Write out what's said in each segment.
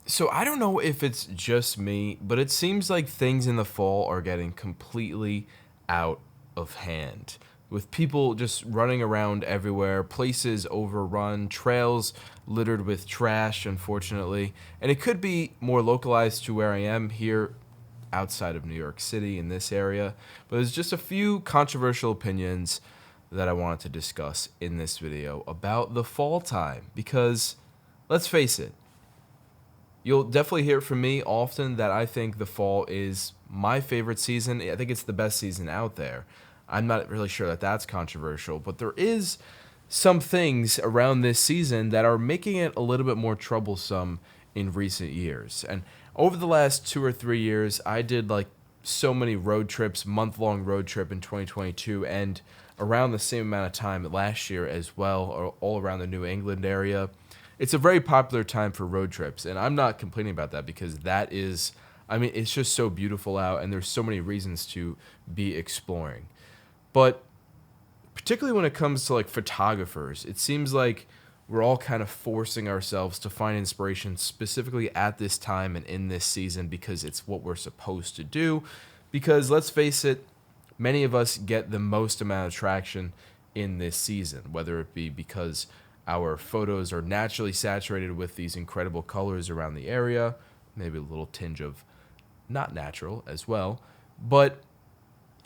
So I don't know if it's just me, but it seems like things in the fall are getting completely out of hand. With people just running around everywhere, places overrun, trails littered with trash, unfortunately. And it could be more localized to where I am here outside of New York City in this area. But there's just a few controversial opinions that I wanted to discuss in this video about the fall time. Because let's face it, you'll definitely hear from me often that I think the fall is my favorite season. I think it's the best season out there. I'm not really sure that that's controversial, but there is some things around this season that are making it a little bit more troublesome in recent years. And over the last 2 or 3 years, I did like so many road trips, month-long road trip in 2022, and around the same amount of time last year as well, all around the New England area. It's a very popular time for road trips, and I'm not complaining about that because that is, I mean, it's just so beautiful out, and there's so many reasons to be exploring. But particularly when it comes to like photographers, it seems like we're all kind of forcing ourselves to find inspiration specifically at this time and in this season because it's what we're supposed to do. Because let's face it, many of us get the most amount of traction in this season, whether it be because our photos are naturally saturated with these incredible colors around the area, maybe a little tinge of not natural as well. But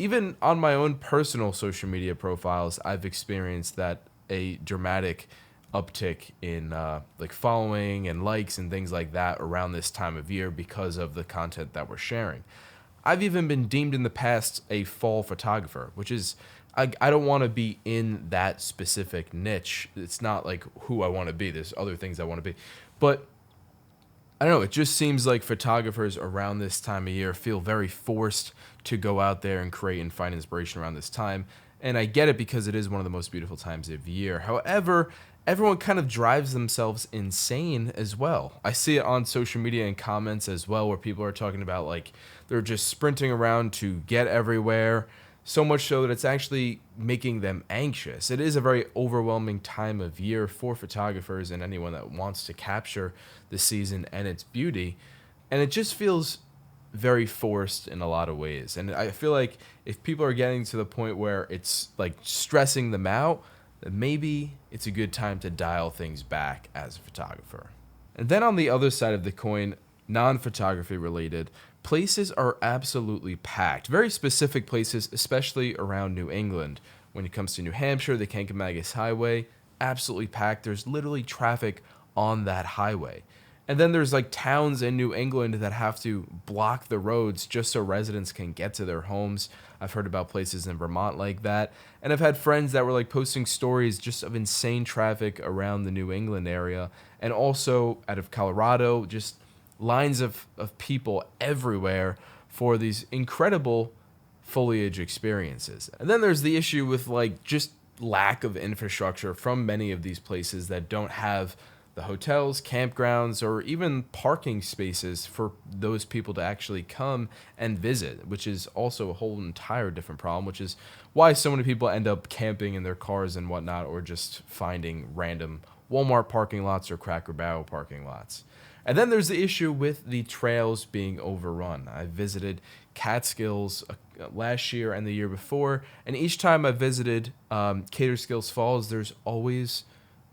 even on my own personal social media profiles, I've experienced that a dramatic uptick in like following and likes and things like that around this time of year because of the content that we're sharing. I've even been deemed in the past a fall photographer, which is I don't want to be in that specific niche. It's not like who I want to be. There's other things I want to be. But I don't know, it just seems like photographers around this time of year feel very forced to go out there and create and find inspiration around this time. And I get it because it is one of the most beautiful times of year. However, everyone kind of drives themselves insane as well. I see it on social media and comments as well where people are talking about like they're just sprinting around to get everywhere, so much so that it's actually making them anxious. It is a very overwhelming time of year for photographers and anyone that wants to capture the season and its beauty. And it just feels very forced in a lot of ways. And I feel like if people are getting to the point where it's like stressing them out, then maybe it's a good time to dial things back as a photographer. And then on the other side of the coin, non-photography related, places are absolutely packed. Very specific places, especially around New England. When it comes to New Hampshire, the Kankanagus Highway, absolutely packed. There's literally traffic on that highway. And then there's like towns in New England that have to block the roads just so residents can get to their homes. I've heard about places in Vermont like that. And I've had friends that were like posting stories just of insane traffic around the New England area. And also out of Colorado, just lines of people everywhere for these incredible foliage experiences. And then there's the issue with like just lack of infrastructure from many of these places that don't have the hotels, campgrounds, or even parking spaces for those people to actually come and visit, which is also a whole entire different problem, which is why so many people end up camping in their cars and whatnot, or just finding random Walmart parking lots or Cracker Barrel parking lots. And then there's the issue with the trails being overrun. I visited Catskills last year and the year before, and each time I visited Caterskills Falls, there's always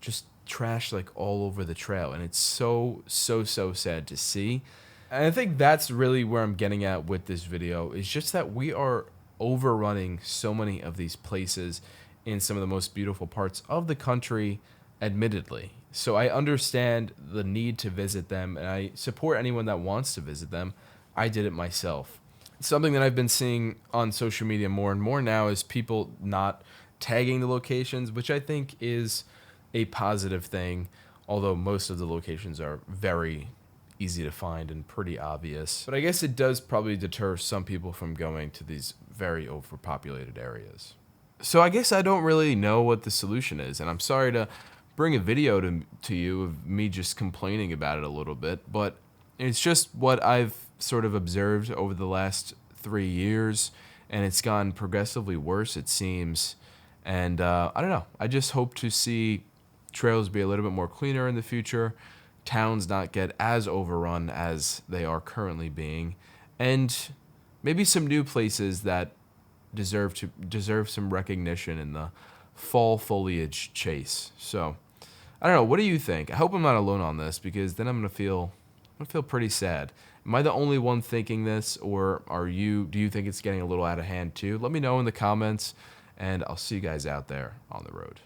just trash like all over the trail, and it's so sad to see. And I think that's really where I'm getting at with this video, is just that we are overrunning so many of these places in some of the most beautiful parts of the country, admittedly. So I understand the need to visit them, and I support anyone that wants to visit them. I did it myself. Something that I've been seeing on social media more and more now is people not tagging the locations, which I think is a positive thing, although most of the locations are very easy to find and pretty obvious. But I guess it does probably deter some people from going to these very overpopulated areas. So I guess I don't really know what the solution is, and I'm sorry to bring a video to you of me just complaining about it a little bit, but it's just what I've sort of observed over the last 3 years, and it's gotten progressively worse, it seems. And I don't know. I just hope to see trails be a little bit more cleaner in the future, towns not get as overrun as they are currently being, and maybe some new places that deserve some recognition in the fall foliage chase. So, I don't know. What do you think? I hope I'm not alone on this, because then I'm gonna feel pretty sad. Am I the only one thinking this, or do you think it's getting a little out of hand too? Let me know in the comments, and I'll see you guys out there on the road.